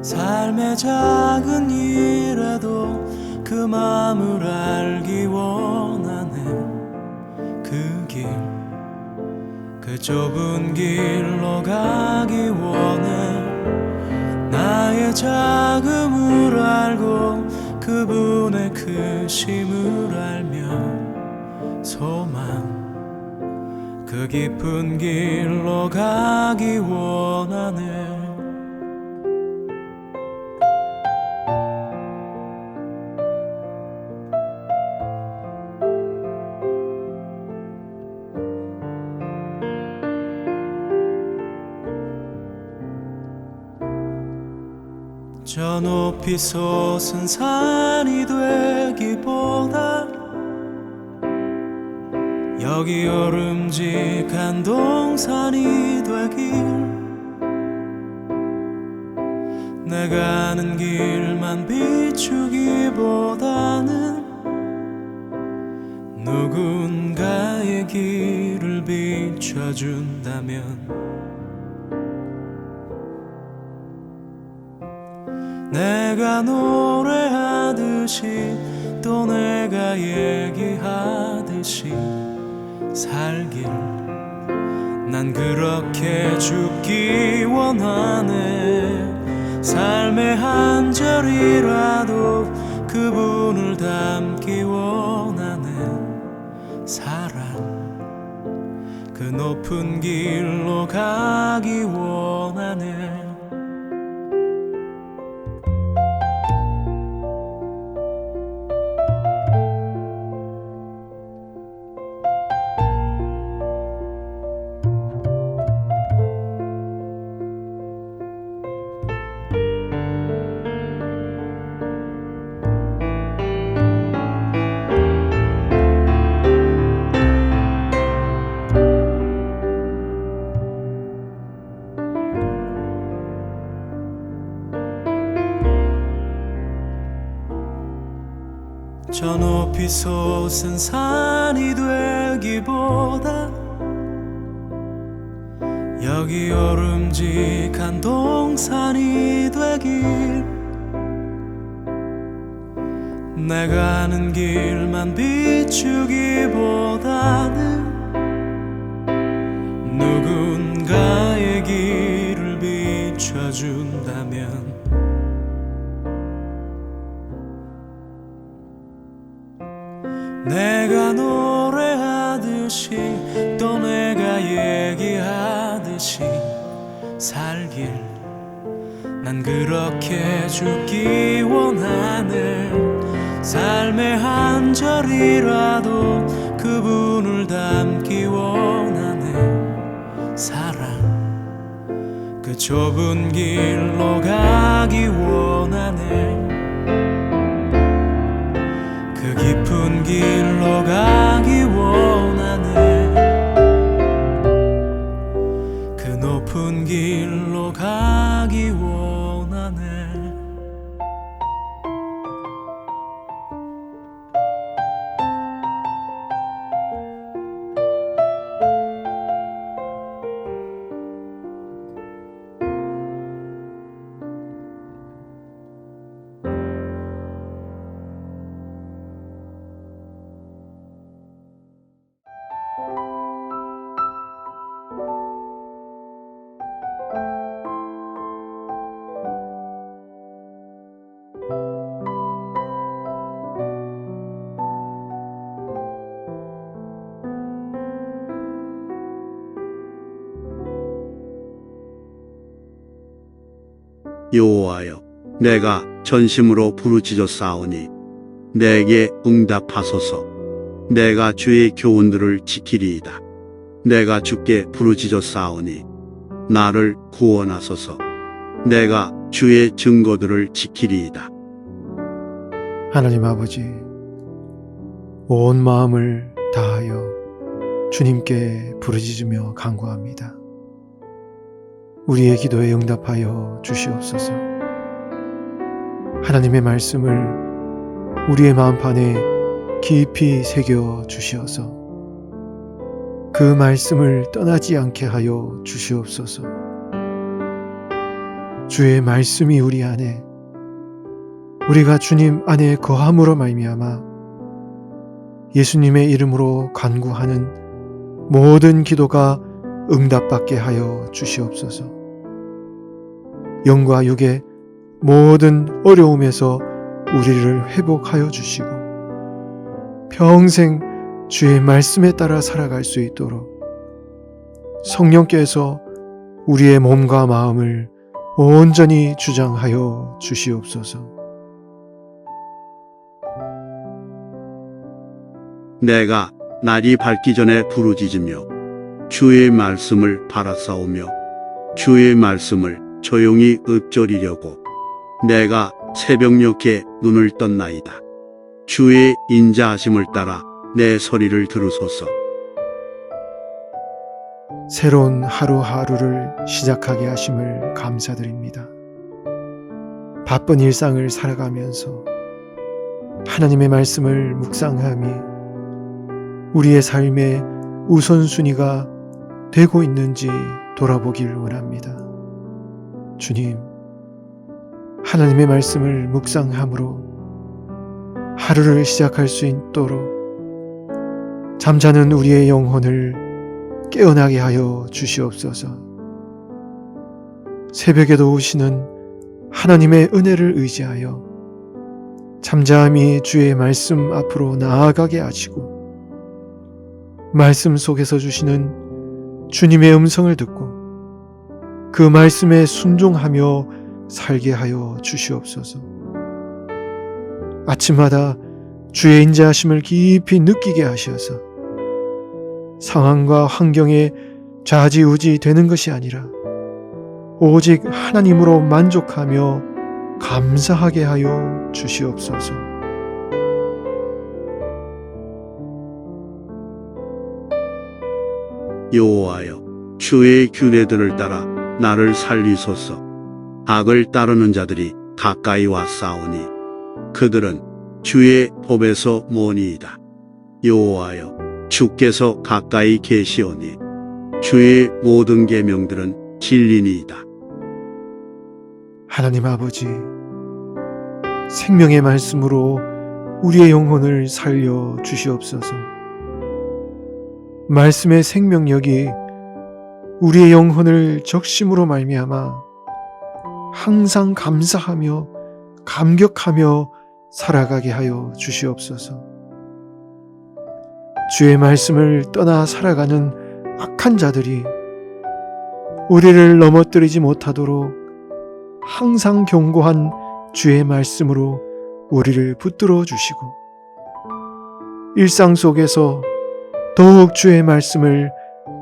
삶의 작은 일에도 그 마음을 알기 원하네. 그 길, 그 좁은 길로 가기 원해. 나의 작음을 알고 그분의 크심을 알며 소망, 그 깊은 길로 가기 원하네. 저 높이 솟은 산이 되기보다 여기 오름직한 동산이 되길, 내가 아는 길만 비추기보다는 누군가의 길을 비춰준다면 내가 노래하듯이 또 내가 얘기하듯이 살길, 난 그렇게 죽기 원하네. 삶의 한 절이라도 그분을 담기 원하는 사랑, 그 높은 길로 가기 원하네. 저 높이 솟은 산이 되기보다 여기 오름직한 동산이 되길, 내가 아는 길만 비추기보다는 누군가의 길을 비춰준다면 내가 노래하듯이 또 내가 얘기하듯이 살길, 난 그렇게 죽기 원하네. 삶의 한 절이라도 그분을 담기 원하네. 사랑, 그 좁은 길로 가기 원하네. 그 깊은 길로 가기 원하네. 그 높은 길로 가기 원하네. 여호와여, 내가 전심으로 부르짖었사오니 내게 응답하소서. 내가 주의 교훈들을 지키리이다. 내가 주께 부르짖었사오니 나를 구원하소서. 내가 주의 증거들을 지키리이다. 하나님 아버지, 온 마음을 다하여 주님께 부르짖으며 간구합니다. 우리의 기도에 응답하여 주시옵소서. 하나님의 말씀을 우리의 마음판에 깊이 새겨 주시어서 그 말씀을 떠나지 않게 하여 주시옵소서. 주의 말씀이 우리 안에, 우리가 주님 안에 거함으로 말미암아 예수님의 이름으로 간구하는 모든 기도가 응답받게 하여 주시옵소서. 영과 육의 모든 어려움에서 우리를 회복하여 주시고 평생 주의 말씀에 따라 살아갈 수 있도록 성령께서 우리의 몸과 마음을 온전히 주장하여 주시옵소서. 내가 날이 밝기 전에 부르짖으며 주의 말씀을 바라싸우며 주의 말씀을 조용히 읊조리려고 내가 새벽녘에 눈을 떴나이다. 주의 인자하심을 따라 내 소리를 들으소서. 새로운 하루하루를 시작하게 하심을 감사드립니다. 바쁜 일상을 살아가면서 하나님의 말씀을 묵상함이 우리의 삶의 우선순위가 되고 있는지 돌아보길 원합니다. 주님, 하나님의 말씀을 묵상함으로 하루를 시작할 수 있도록 잠자는 우리의 영혼을 깨어나게 하여 주시옵소서. 새벽에도 오시는 하나님의 은혜를 의지하여 잠잠히 주의 말씀 앞으로 나아가게 하시고 말씀 속에서 주시는 주님의 음성을 듣고 그 말씀에 순종하며 살게 하여 주시옵소서. 아침마다 주의 인자하심을 깊이 느끼게 하셔서 상황과 환경에 좌지우지 되는 것이 아니라 오직 하나님으로 만족하며 감사하게 하여 주시옵소서. 여호와여, 주의 규례들을 따라 나를 살리소서. 악을 따르는 자들이 가까이 왔사오니 그들은 주의 법에서 머니이다. 여호와여, 주께서 가까이 계시오니 주의 모든 계명들은 진리니이다. 하나님 아버지, 생명의 말씀으로 우리의 영혼을 살려 주시옵소서. 말씀의 생명력이 우리의 영혼을 적심으로 말미암아 항상 감사하며 감격하며 살아가게 하여 주시옵소서. 주의 말씀을 떠나 살아가는 악한 자들이 우리를 넘어뜨리지 못하도록 항상 경고한 주의 말씀으로 우리를 붙들어 주시고 일상 속에서 더욱 주의 말씀을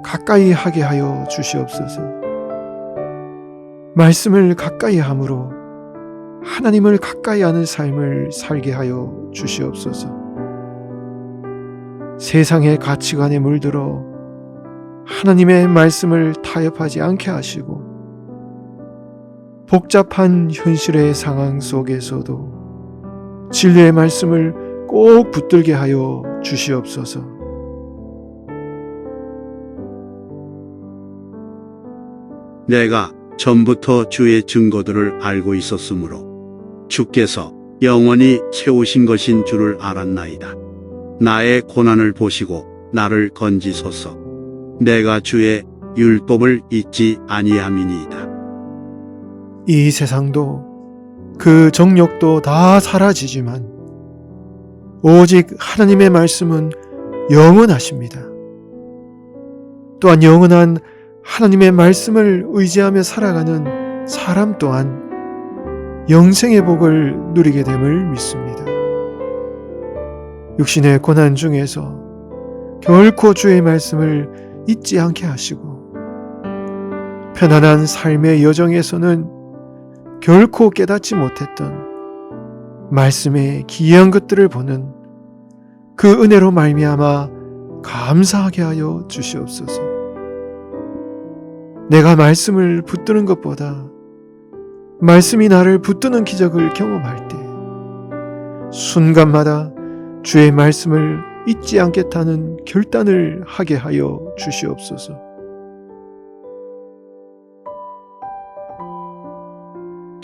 가까이 하게 하여 주시옵소서. 말씀을 가까이 함으로 하나님을 가까이 하는 삶을 살게 하여 주시옵소서. 세상의 가치관에 물들어 하나님의 말씀을 타협하지 않게 하시고 복잡한 현실의 상황 속에서도 진리의 말씀을 꼭 붙들게 하여 주시옵소서. 내가 전부터 주의 증거들을 알고 있었으므로 주께서 영원히 세우신 것인 줄을 알았나이다. 나의 고난을 보시고 나를 건지소서. 내가 주의 율법을 잊지 아니함이니이다. 이 세상도 그 정욕도 다 사라지지만 오직 하나님의 말씀은 영원하십니다. 또한 영원한 하나님의 말씀을 의지하며 살아가는 사람 또한 영생의 복을 누리게 됨을 믿습니다. 육신의 고난 중에서 결코 주의 말씀을 잊지 않게 하시고 편안한 삶의 여정에서는 결코 깨닫지 못했던 말씀의 기이한 것들을 보는 그 은혜로 말미암아 감사하게 하여 주시옵소서. 내가 말씀을 붙드는 것보다 말씀이 나를 붙드는 기적을 경험할 때 순간마다 주의 말씀을 잊지 않겠다는 결단을 하게 하여 주시옵소서.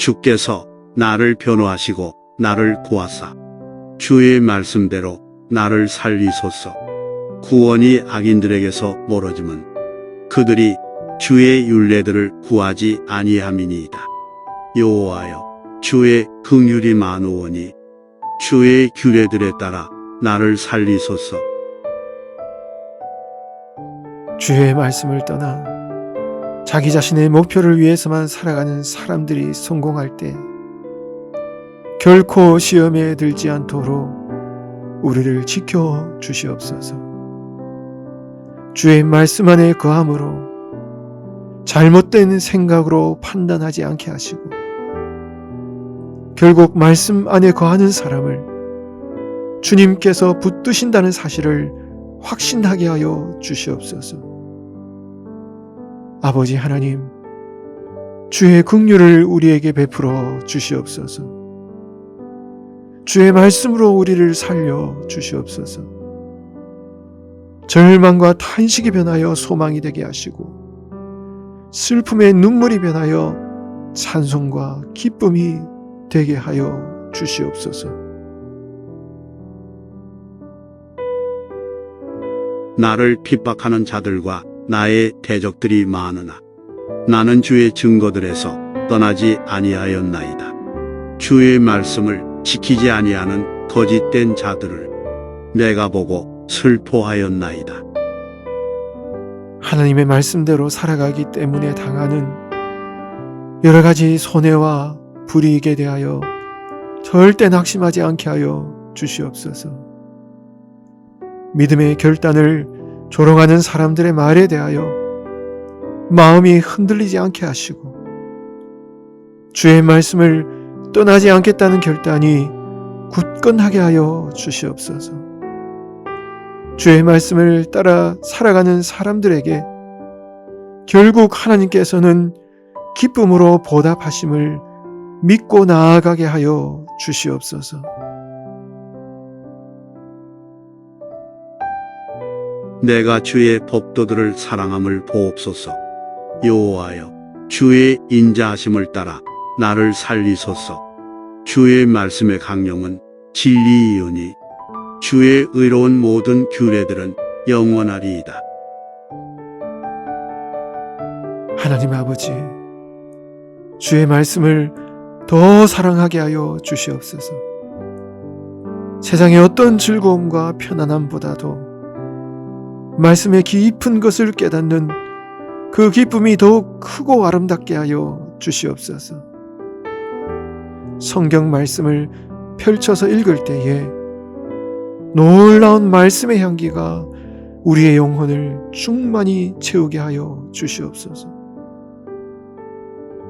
주께서 나를 변호하시고 나를 구하사 주의 말씀대로 나를 살리소서. 구원이 악인들에게서 멀어짐은 그들이 주의 율례들을 구하지 아니함이니이다. 여호와여, 주의 긍휼이 많으오니 주의 규례들에 따라 나를 살리소서. 주의 말씀을 떠나 자기 자신의 목표를 위해서만 살아가는 사람들이 성공할 때 결코 시험에 들지 않도록 우리를 지켜 주시옵소서. 주의 말씀 안에 거함으로 잘못된 생각으로 판단하지 않게 하시고 결국 말씀 안에 거하는 사람을 주님께서 붙드신다는 사실을 확신하게 하여 주시옵소서. 아버지 하나님, 주의 긍휼을 우리에게 베풀어 주시옵소서. 주의 말씀으로 우리를 살려 주시옵소서. 절망과 탄식이 변하여 소망이 되게 하시고 슬픔의 눈물이 변하여 찬송과 기쁨이 되게 하여 주시옵소서. 나를 핍박하는 자들과 나의 대적들이 많으나 나는 주의 증거들에서 떠나지 아니하였나이다. 주의 말씀을 지키지 아니하는 거짓된 자들을 내가 보고 슬퍼하였나이다. 하나님의 말씀대로 살아가기 때문에 당하는 여러 가지 손해와 불이익에 대하여 절대 낙심하지 않게 하여 주시옵소서. 믿음의 결단을 조롱하는 사람들의 말에 대하여 마음이 흔들리지 않게 하시고 주의 말씀을 떠나지 않겠다는 결단이 굳건하게 하여 주시옵소서. 주의 말씀을 따라 살아가는 사람들에게 결국 하나님께서는 기쁨으로 보답하심을 믿고 나아가게 하여 주시옵소서. 내가 주의 법도들을 사랑함을 보옵소서. 여호와여, 주의 인자하심을 따라 나를 살리소서. 주의 말씀의 강령은 진리이오니 주의 의로운 모든 규례들은 영원하리이다. 하나님 아버지, 주의 말씀을 더 사랑하게 하여 주시옵소서. 세상의 어떤 즐거움과 편안함보다도 말씀의 깊은 것을 깨닫는 그 기쁨이 더욱 크고 아름답게 하여 주시옵소서. 성경 말씀을 펼쳐서 읽을 때에 놀라운 말씀의 향기가 우리의 영혼을 충만히 채우게 하여 주시옵소서.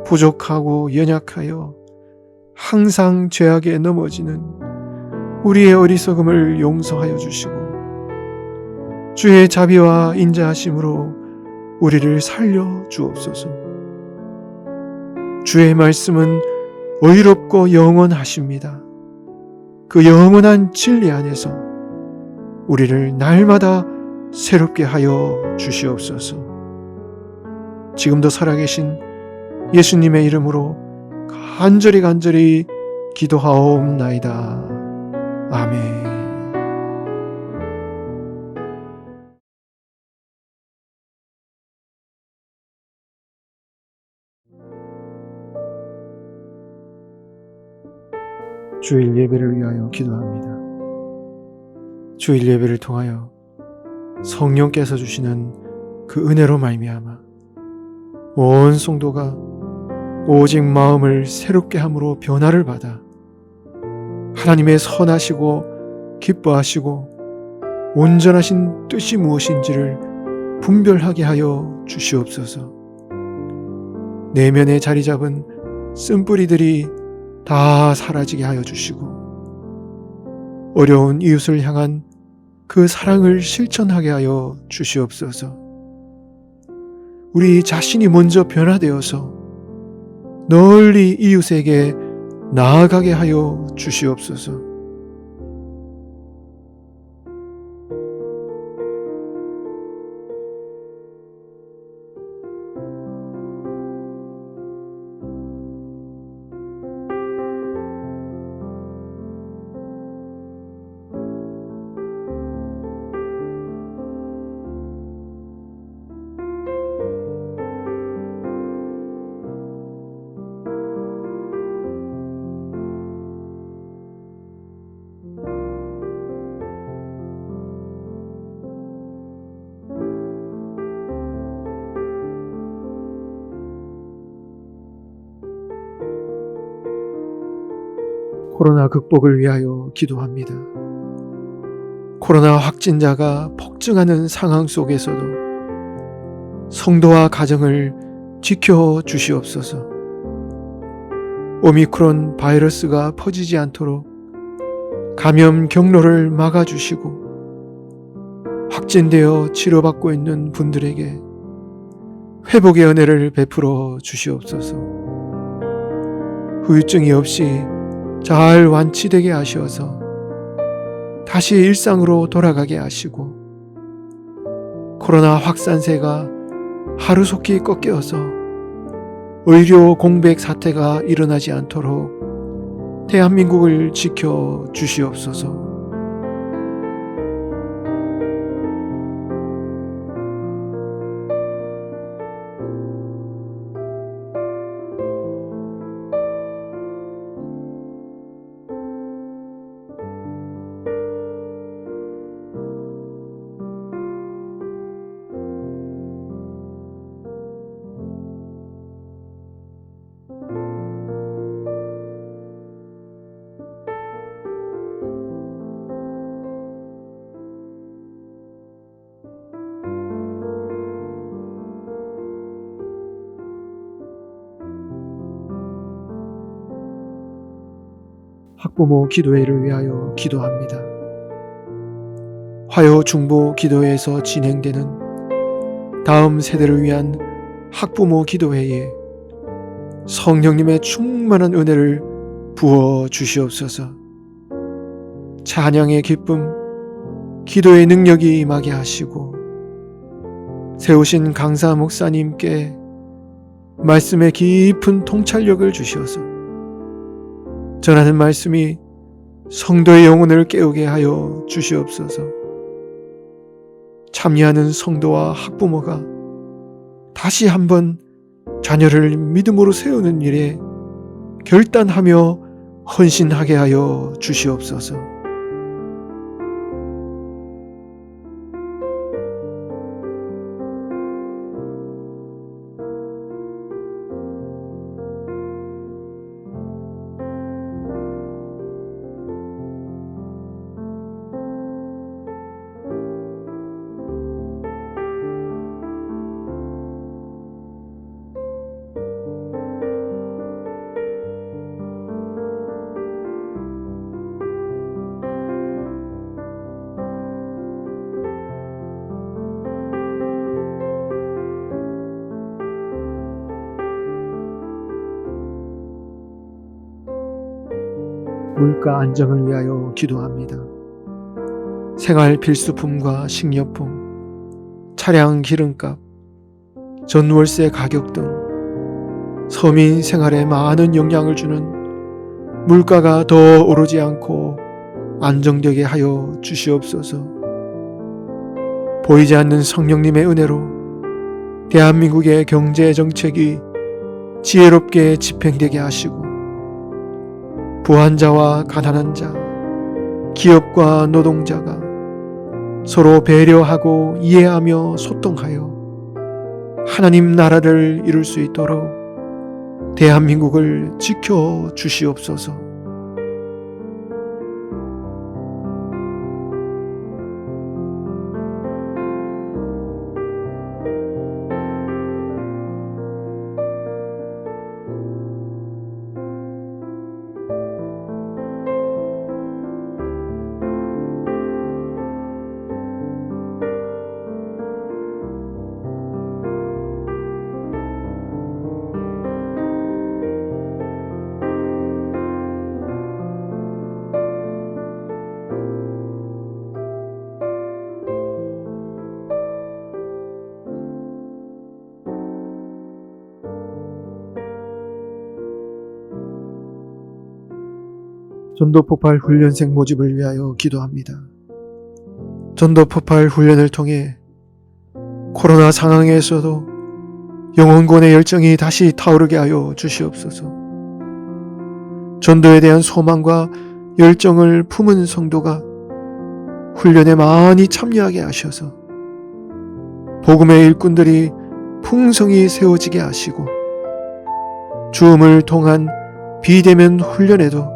부족하고 연약하여 항상 죄악에 넘어지는 우리의 어리석음을 용서하여 주시고 주의 자비와 인자하심으로 우리를 살려 주옵소서. 주의 말씀은 의롭고 영원하십니다. 그 영원한 진리 안에서 우리를 날마다 새롭게 하여 주시옵소서. 지금도 살아계신 예수님의 이름으로 간절히 기도하옵나이다. 아멘. 주일 예배를 위하여 기도합니다. 주일 예배를 통하여 성령께서 주시는 그 은혜로 말미암아 온 성도가 오직 마음을 새롭게 함으로 변화를 받아 하나님의 선하시고 기뻐하시고 온전하신 뜻이 무엇인지를 분별하게 하여 주시옵소서. 내면에 자리 잡은 쓴뿌리들이 다 사라지게 하여 주시고 어려운 이웃을 향한 그 사랑을 실천하게 하여 주시옵소서. 우리 자신이 먼저 변화되어서 널리 이웃에게 나아가게 하여 주시옵소서. 코로나 극복을 위하여 기도합니다. 코로나 확진자가 폭증하는 상황 속에서도 성도와 가정을 지켜 주시옵소서. 오미크론 바이러스가 퍼지지 않도록 감염 경로를 막아주시고, 확진되어 치료받고 있는 분들에게 회복의 은혜를 베풀어 주시옵소서. 후유증이 없이 잘 완치되게 하셔서 다시 일상으로 돌아가게 하시고, 코로나 확산세가 하루속히 꺾여서 의료 공백 사태가 일어나지 않도록 대한민국을 지켜 주시옵소서. 학부모 기도회를 위하여 기도합니다. 화요 중보 기도회에서 진행되는 다음 세대를 위한 학부모 기도회에 성령님의 충만한 은혜를 부어 주시옵소서. 찬양의 기쁨, 기도의 능력이 임하게 하시고, 세우신 강사 목사님께 말씀의 깊은 통찰력을 주시어서 전하는 말씀이 성도의 영혼을 깨우게 하여 주시옵소서. 참여하는 성도와 학부모가 다시 한번 자녀를 믿음으로 세우는 일에 결단하며 헌신하게 하여 주시옵소서. 물가 안정을 위하여 기도합니다. 생활 필수품과 식료품, 차량 기름값, 전월세 가격 등 서민 생활에 많은 영향을 주는 물가가 더 오르지 않고 안정되게 하여 주시옵소서. 보이지 않는 성령님의 은혜로 대한민국의 경제 정책이 지혜롭게 집행되게 하시고, 부한자와 가난한 자, 기업과 노동자가 서로 배려하고 이해하며 소통하여 하나님 나라를 이룰 수 있도록 대한민국을 지켜 주시옵소서. 전도폭발 훈련생 모집을 위하여 기도합니다. 전도폭발 훈련을 통해 코로나 상황에서도 영혼권의 열정이 다시 타오르게 하여 주시옵소서. 전도에 대한 소망과 열정을 품은 성도가 훈련에 많이 참여하게 하셔서 복음의 일꾼들이 풍성히 세워지게 하시고, 주음을 통한 비대면 훈련에도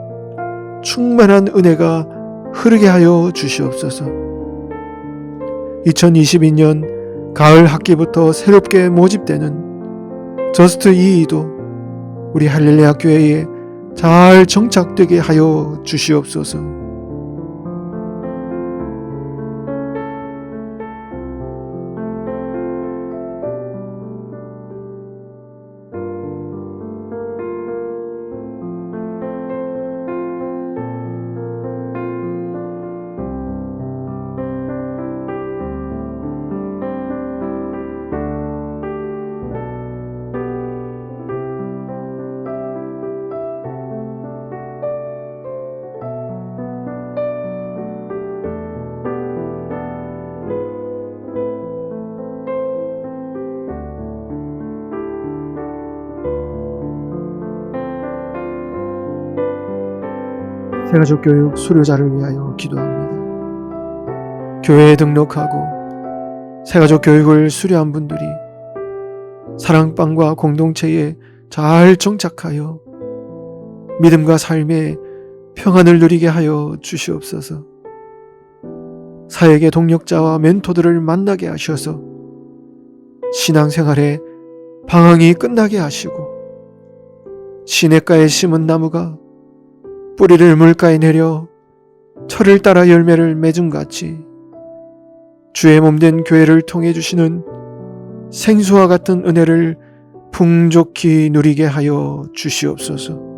충만한 은혜가 흐르게 하여 주시옵소서. 2022년 가을 학기부터 새롭게 모집되는 저스트 이이도 우리 할렐루야 교회에 잘 정착되게 하여 주시옵소서. 새가족 교육 수료자를 위하여 기도합니다. 교회에 등록하고 새가족 교육을 수료한 분들이 사랑방과 공동체에 잘 정착하여 믿음과 삶의 평안을 누리게 하여 주시옵소서. 사역의 동력자와 멘토들을 만나게 하셔서 신앙생활에 방황이 끝나게 하시고 시냇가에 심은 나무가 뿌리를 물가에 내려 철을 따라 열매를 맺음같이 주의 몸된 교회를 통해 주시는 생수와 같은 은혜를 풍족히 누리게 하여 주시옵소서.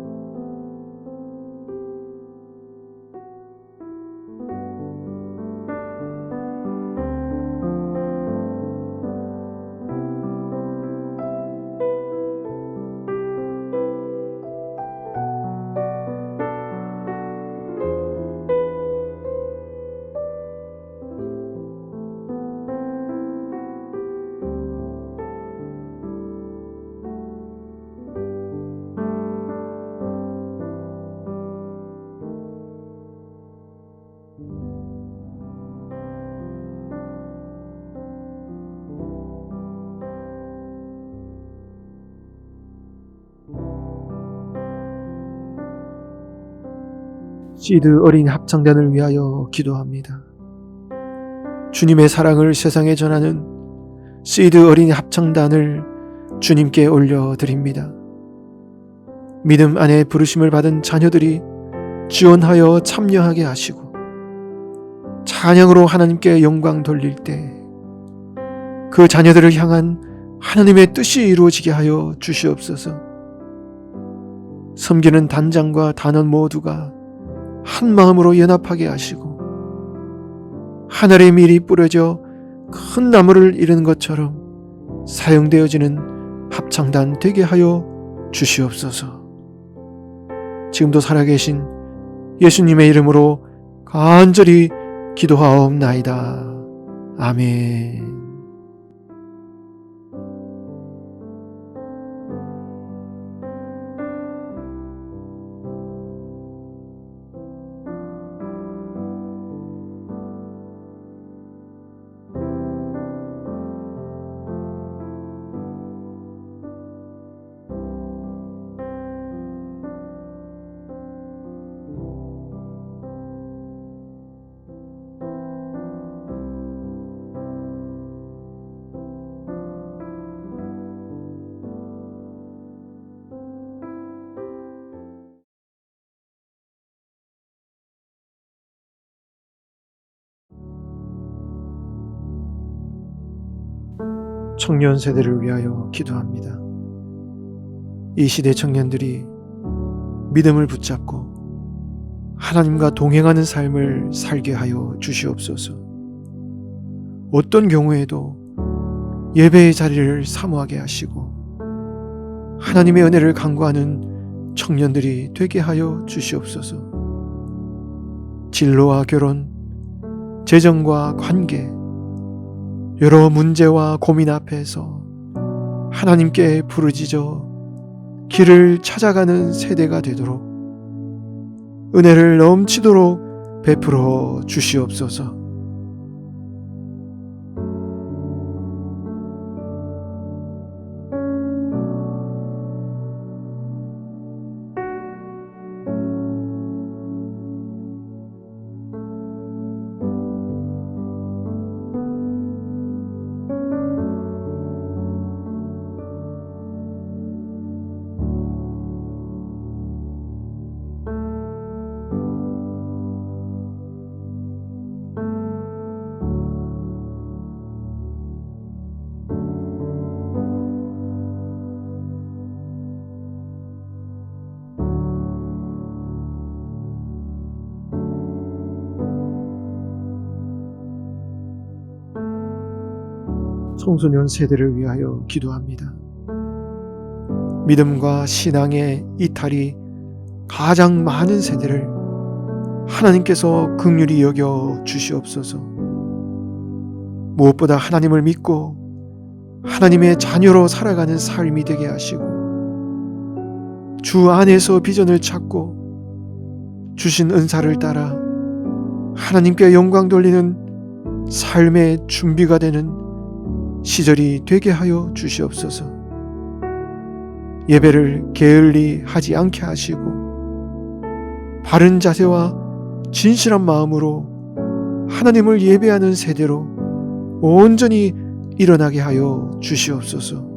시드 어린 합창단을 위하여 기도합니다. 주님의 사랑을 세상에 전하는 시드 어린 합창단을 주님께 올려드립니다. 믿음 안에 부르심을 받은 자녀들이 지원하여 참여하게 하시고 찬양으로 하나님께 영광 돌릴 때 그 자녀들을 향한 하나님의 뜻이 이루어지게 하여 주시옵소서. 섬기는 단장과 단원 모두가 한 마음으로 연합하게 하시고 하늘의 밀이 뿌려져 큰 나무를 이루는 것처럼 사용되어지는 합창단 되게 하여 주시옵소서. 지금도 살아계신 예수님의 이름으로 간절히 기도하옵나이다. 아멘. 청년 세대를 위하여 기도합니다. 이 시대 청년들이 믿음을 붙잡고 하나님과 동행하는 삶을 살게 하여 주시옵소서. 어떤 경우에도 예배의 자리를 사모하게 하시고 하나님의 은혜를 간구하는 청년들이 되게 하여 주시옵소서. 진로와 결혼, 재정과 관계, 여러 문제와 고민 앞에서 하나님께 부르짖어 길을 찾아가는 세대가 되도록 은혜를 넘치도록 베풀어 주시옵소서. 청소년 세대를 위하여 기도합니다. 믿음과 신앙의 이탈이 가장 많은 세대를 하나님께서 긍휼히 여겨 주시옵소서. 무엇보다 하나님을 믿고 하나님의 자녀로 살아가는 삶이 되게 하시고 주 안에서 비전을 찾고 주신 은사를 따라 하나님께 영광 돌리는 삶의 준비가 되는 시절이 되게 하여 주시옵소서. 예배를 게을리 하지 않게 하시고 바른 자세와 진실한 마음으로 하나님을 예배하는 세대로 온전히 일어나게 하여 주시옵소서.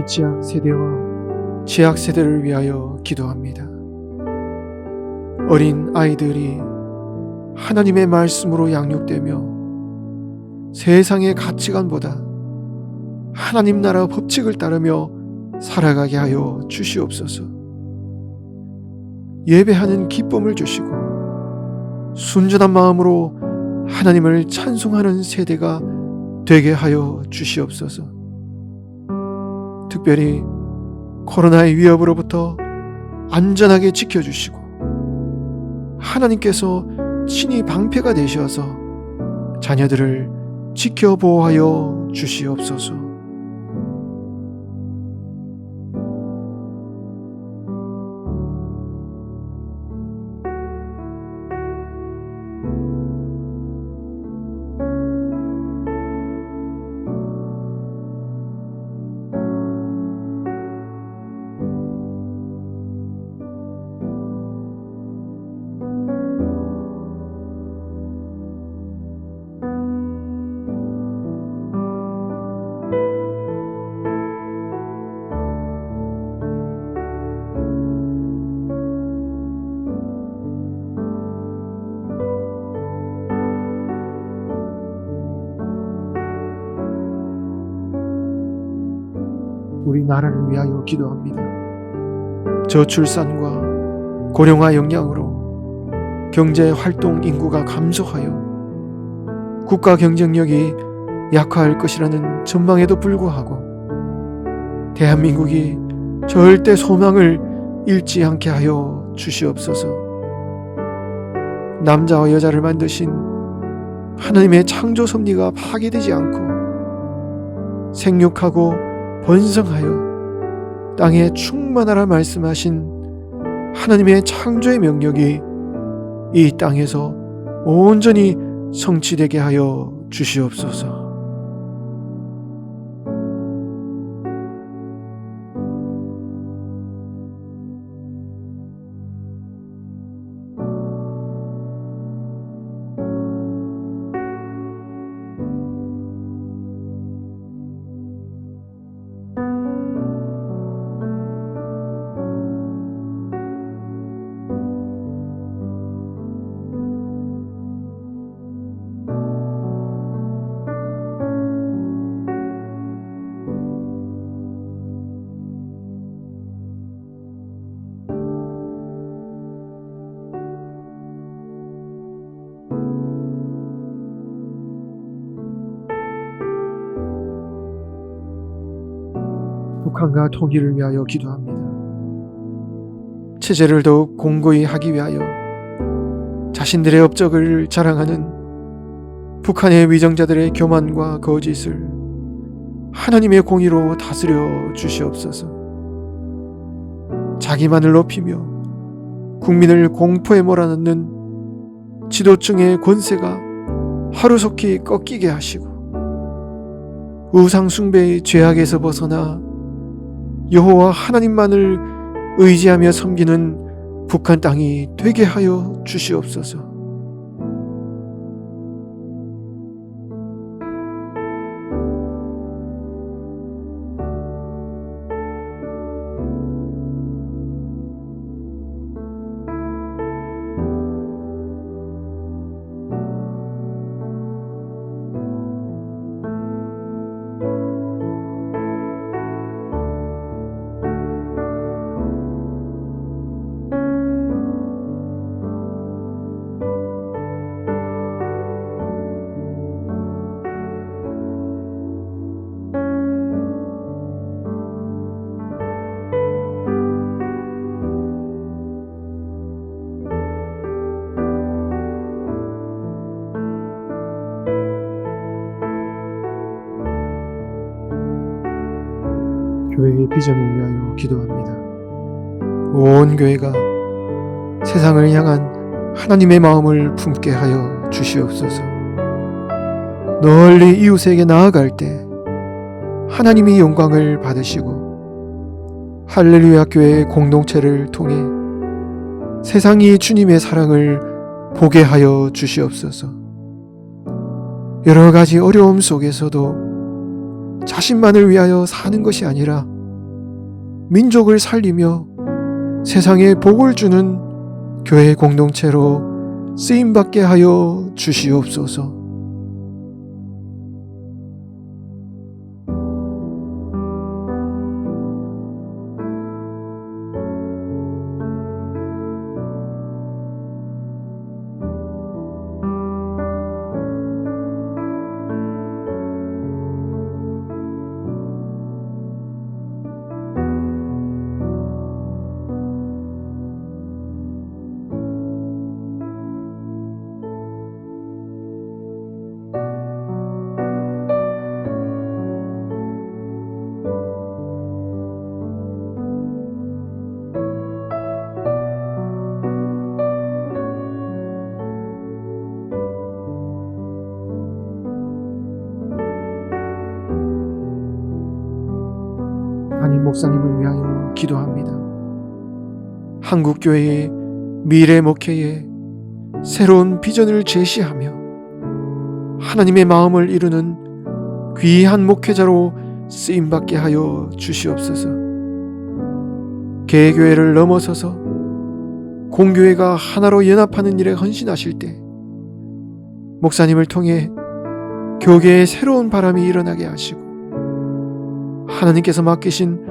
미지학 세대와 지학 세대를 위하여 기도합니다. 어린 아이들이 하나님의 말씀으로 양육되며 세상의 가치관보다 하나님 나라 법칙을 따르며 살아가게 하여 주시옵소서. 예배하는 기쁨을 주시고 순전한 마음으로 하나님을 찬송하는 세대가 되게 하여 주시옵소서. 특별히 코로나의 위협으로부터 안전하게 지켜주시고 하나님께서 친히 방패가 되셔서 자녀들을 지켜보호하여 주시옵소서. 우리 나라를 위하여 기도합니다. 저출산과 고령화 영향으로 경제 활동 인구가 감소하여 국가 경쟁력이 약화할 것이라는 전망에도 불구하고 대한민국이 절대 소망을 잃지 않게 하여 주시옵소서. 남자와 여자를 만드신 하나님의 창조 섭리가 파괴되지 않고 생육하고 번성하여 땅에 충만하라 말씀하신 하나님의 창조의 명령이 이 땅에서 온전히 성취되게 하여 주시옵소서. 북한과 통일을 위하여 기도합니다. 체제를 더욱 공고히 하기 위하여 자신들의 업적을 자랑하는 북한의 위정자들의 교만과 거짓을 하나님의 공의로 다스려 주시옵소서. 자기만을 높이며 국민을 공포에 몰아넣는 지도층의 권세가 하루속히 꺾이게 하시고 우상 숭배의 죄악에서 벗어나 여호와 하나님만을 의지하며 섬기는 북한 땅이 되게 하여 주시옵소서. 교회의 비전을 위하여 기도합니다. 온 교회가 세상을 향한 하나님의 마음을 품게 하여 주시옵소서. 널리 이웃에게 나아갈 때 하나님이 영광을 받으시고 할렐루야 교회의 공동체를 통해 세상이 주님의 사랑을 보게 하여 주시옵소서. 여러 가지 어려움 속에서도 자신만을 위하여 사는 것이 아니라 민족을 살리며 세상에 복을 주는 교회 공동체로 쓰임받게 하여 주시옵소서. 담임 목사님을 위하여 기도합니다. 한국교회의 미래 목회에 새로운 비전을 제시하며 하나님의 마음을 이루는 귀한 목회자로 쓰임받게 하여 주시옵소서. 개교회를 넘어서서 공교회가 하나로 연합하는 일에 헌신하실 때 목사님을 통해 교계에 새로운 바람이 일어나게 하시고 하나님께서 맡기신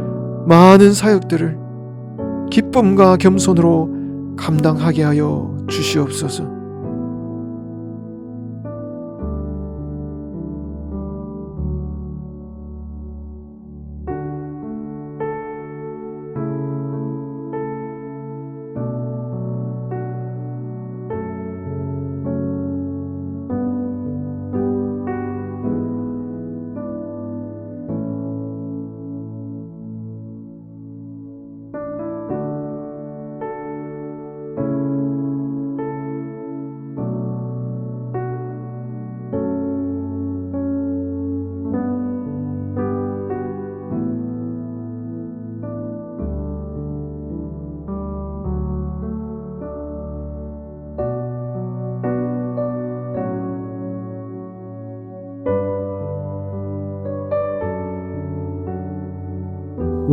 많은 사역들을 기쁨과 겸손으로 감당하게 하여 주시옵소서.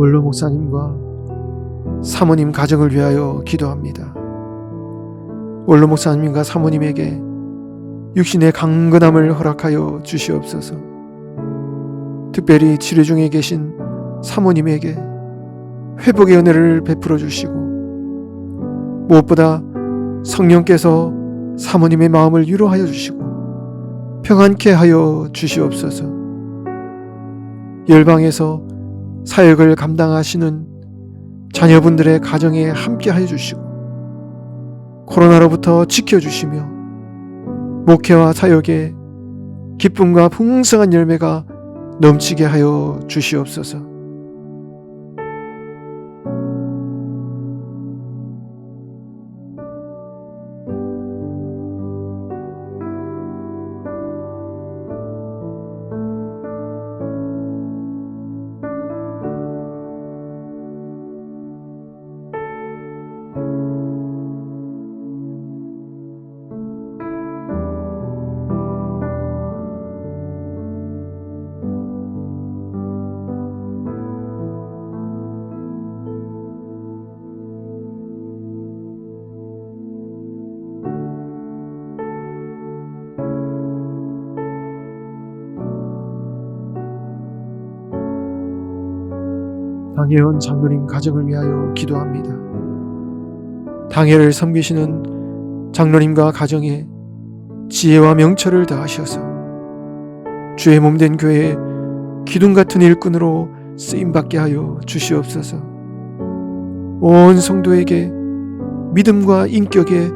원로 목사님과 사모님 가정을 위하여 기도합니다. 원로 목사님과 사모님에게 육신의 강건함을 허락하여 주시옵소서. 특별히 치료 중에 계신 사모님에게 회복의 은혜를 베풀어 주시고 무엇보다 성령께서 사모님의 마음을 위로하여 주시고 평안케 하여 주시옵소서. 열방에서 사역을 감당하시는 자녀분들의 가정에 함께 하여 주시고 코로나로부터 지켜주시며 목회와 사역에 기쁨과 풍성한 열매가 넘치게 하여 주시옵소서. 장혜원 장로님 가정을 위하여 기도합니다. 당회를 섬기시는 장로님과 가정에 지혜와 명철을 더하셔서 주의 몸된 교회에 기둥 같은 일꾼으로 쓰임받게 하여 주시옵소서. 온 성도에게 믿음과 인격의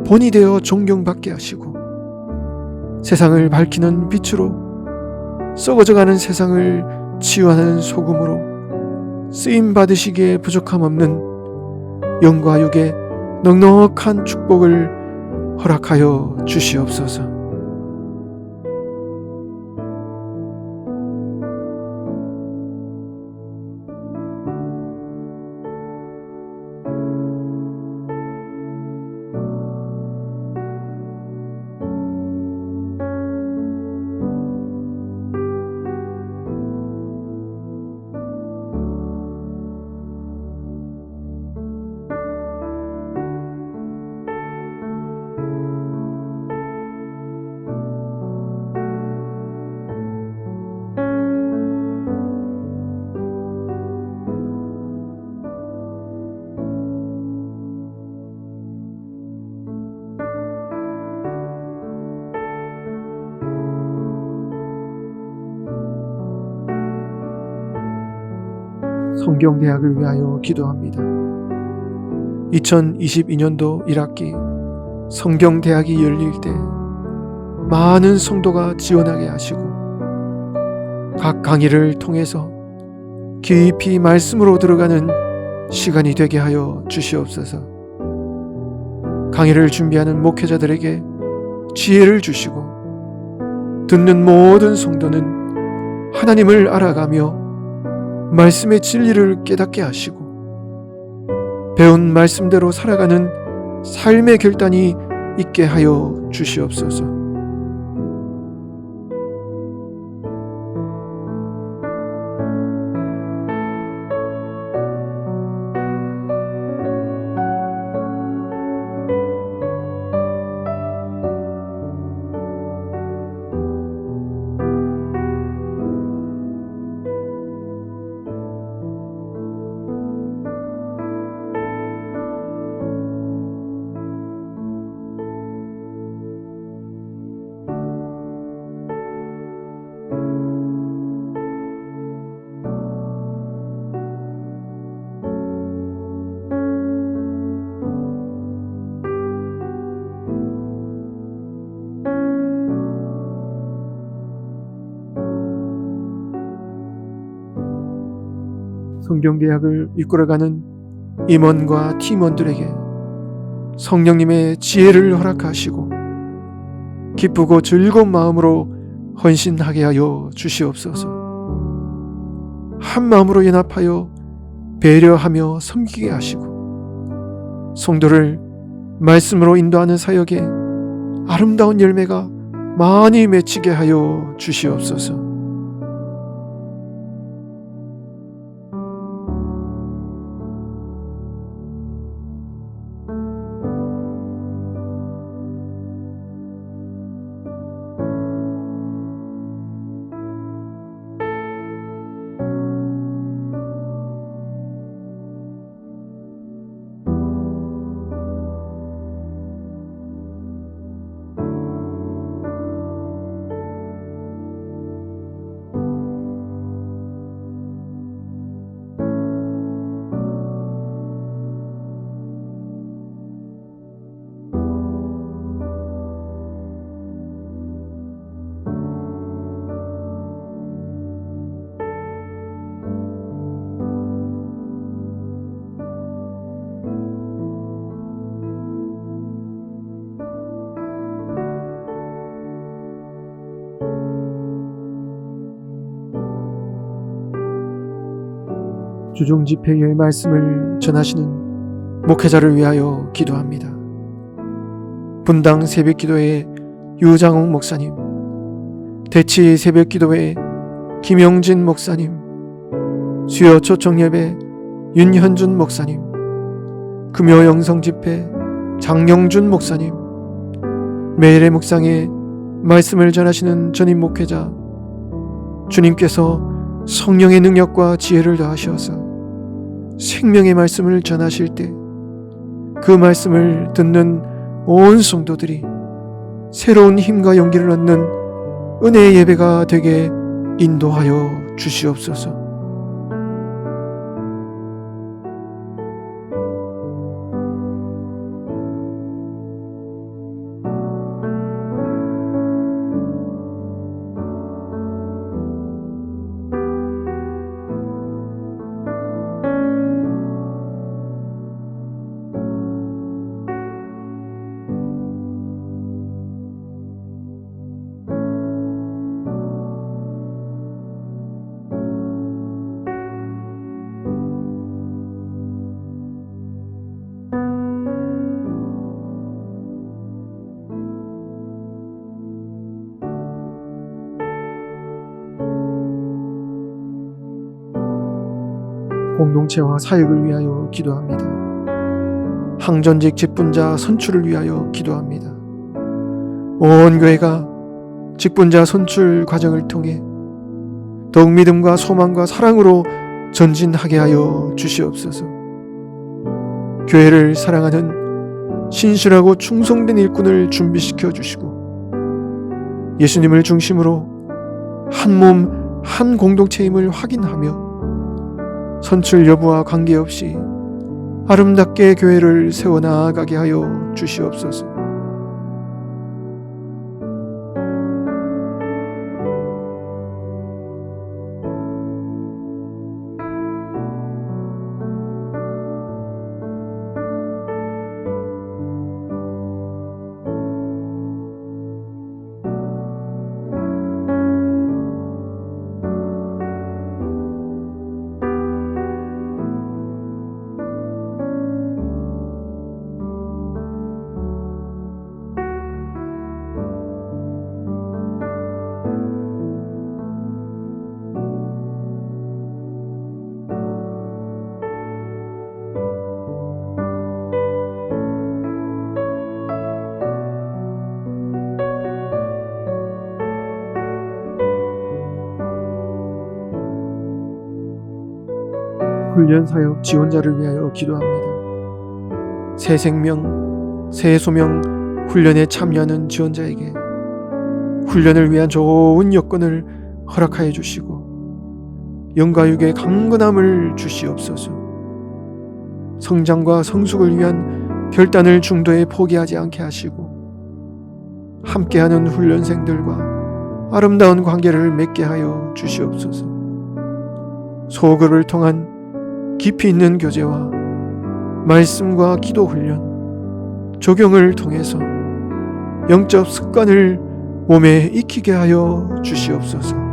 본이 되어 존경받게 하시고 세상을 밝히는 빛으로 썩어져가는 세상을 치유하는 소금으로 쓰임받으시기에 부족함 없는 영과 육의 넉넉한 축복을 허락하여 주시옵소서. 성경대학을 위하여 기도합니다. 2022년도 1학기 성경대학이 열릴 때 많은 성도가 지원하게 하시고 각 강의를 통해서 깊이 말씀으로 들어가는 시간이 되게 하여 주시옵소서. 강의를 준비하는 목회자들에게 지혜를 주시고 듣는 모든 성도는 하나님을 알아가며 말씀의 진리를 깨닫게 하시고 배운 말씀대로 살아가는 삶의 결단이 있게 하여 주시옵소서. 성경대학을 이끌어가는 임원과 팀원들에게 성령님의 지혜를 허락하시고 기쁘고 즐거운 마음으로 헌신하게 하여 주시옵소서. 한 마음으로 연합하여 배려하며 섬기게 하시고 성도를 말씀으로 인도하는 사역에 아름다운 열매가 많이 맺히게 하여 주시옵소서. 주중집회의 말씀을 전하시는 목회자를 위하여 기도합니다. 분당 새벽기도회 유장욱 목사님, 대치 새벽기도회 김영진 목사님, 수요 초청예배 윤현준 목사님, 금요 영성집회 장영준 목사님, 매일의 묵상에 말씀을 전하시는 전임 목회자, 주님께서 성령의 능력과 지혜를 더하셔서 생명의 말씀을 전하실 때 그 말씀을 듣는 온 성도들이 새로운 힘과 용기를 얻는 은혜의 예배가 되게 인도하여 주시옵소서. 공동체와 사역을 위하여 기도합니다. 항전직 직분자 선출을 위하여 기도합니다. 온 교회가 직분자 선출 과정을 통해 더욱 믿음과 소망과 사랑으로 전진하게 하여 주시옵소서. 교회를 사랑하는 신실하고 충성된 일꾼을 준비시켜 주시고 예수님을 중심으로 한 몸, 한 공동체임을 확인하며 선출 여부와 관계없이 아름답게 교회를 세워나가게 하여 주시옵소서. 훈련사역 지원자를 위하여 기도합니다. 새 생명, 새 소명 훈련에 참여하는 지원자에게 훈련을 위한 좋은 여건을 허락하여 주시고 영과 육의 강건함을 주시옵소서. 성장과 성숙을 위한 결단을 중도에 포기하지 않게 하시고 함께하는 훈련생들과 아름다운 관계를 맺게 하여 주시옵소서. 소급을 통한 깊이 있는 교제와 말씀과 기도 훈련, 적용을 통해서 영적 습관을 몸에 익히게 하여 주시옵소서.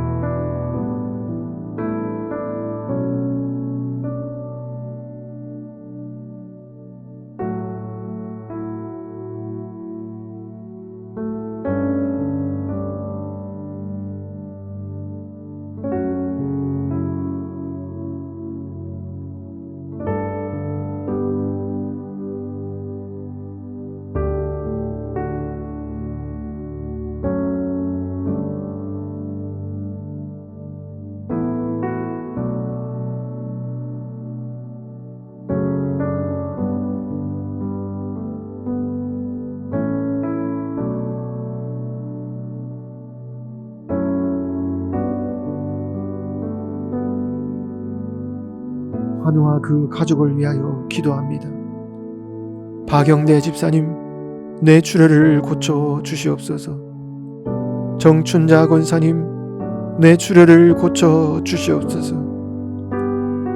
환우와 그 가족을 위하여 기도합니다. 박영대 집사님, 뇌출혈을 고쳐 주시옵소서. 정춘자 권사님, 뇌출혈을 고쳐 주시옵소서.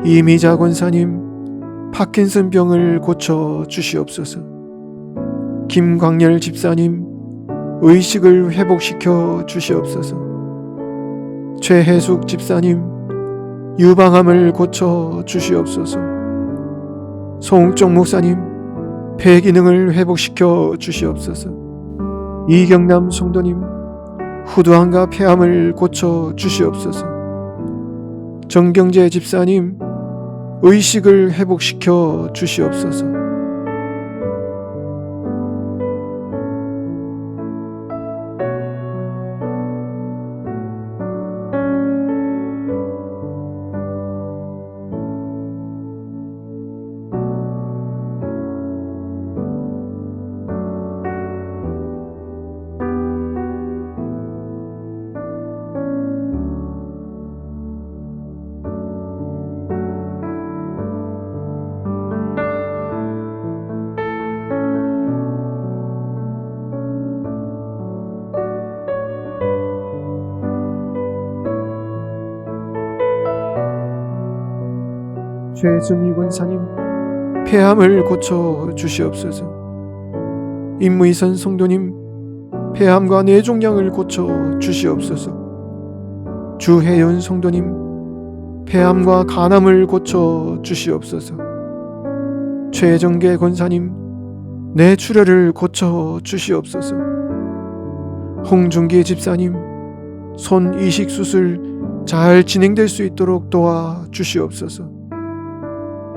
이미자 권사님, 파킨슨병을 고쳐 주시옵소서. 김광열 집사님, 의식을 회복시켜 주시옵소서. 최혜숙 집사님, 유방암을 고쳐 주시옵소서. 송옥정 목사님, 폐기능을 회복시켜 주시옵소서. 이경남 성도님, 후두암과 폐암을 고쳐 주시옵소서. 정경재 집사님, 의식을 회복시켜 주시옵소서. 최승희 권사님, 폐암을 고쳐 주시옵소서. 임무이선 성도님, 폐암과 뇌종양을 고쳐 주시옵소서. 주혜연 성도님, 폐암과 간암을 고쳐 주시옵소서. 최정계 권사님, 뇌출혈을 고쳐 주시옵소서. 홍준기 집사님, 손 이식 수술 잘 진행될 수 있도록 도와 주시옵소서.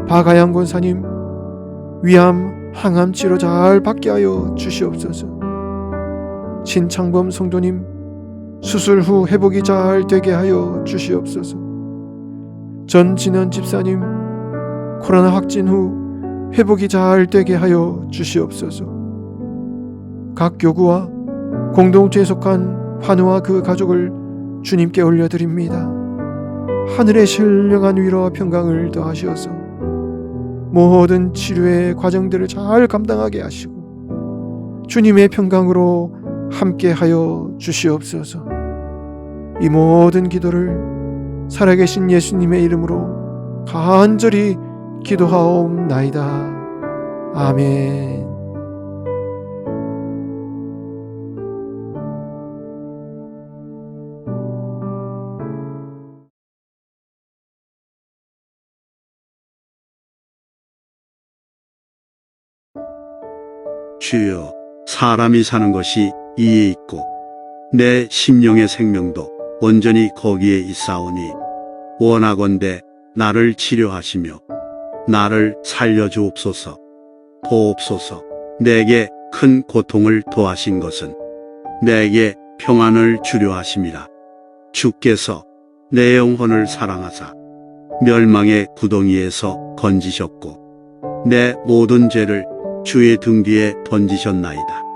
박아양 권사님, 위암, 항암 치료 잘 받게 하여 주시옵소서. 신창범 성도님, 수술 후 회복이 잘 되게 하여 주시옵소서. 전진원 집사님, 코로나 확진 후 회복이 잘 되게 하여 주시옵소서. 각 교구와 공동체에 속한 환우와 그 가족을 주님께 올려드립니다. 하늘의 신령한 위로와 평강을 더하시어서 모든 치료의 과정들을 잘 감당하게 하시고 주님의 평강으로 함께하여 주시옵소서. 이 모든 기도를 살아계신 예수님의 이름으로 간절히 기도하옵나이다. 아멘. 주여, 사람이 사는 것이 이에 있고 내 심령의 생명도 온전히 거기에 있사오니 원하건대 나를 치료하시며 나를 살려주옵소서. 보옵소서. 내게 큰 고통을 도하신 것은 내게 평안을 주려 하심이라. 주께서 내 영혼을 사랑하사 멸망의 구덩이에서 건지셨고 내 모든 죄를 주의 등 뒤에 던지셨나이다.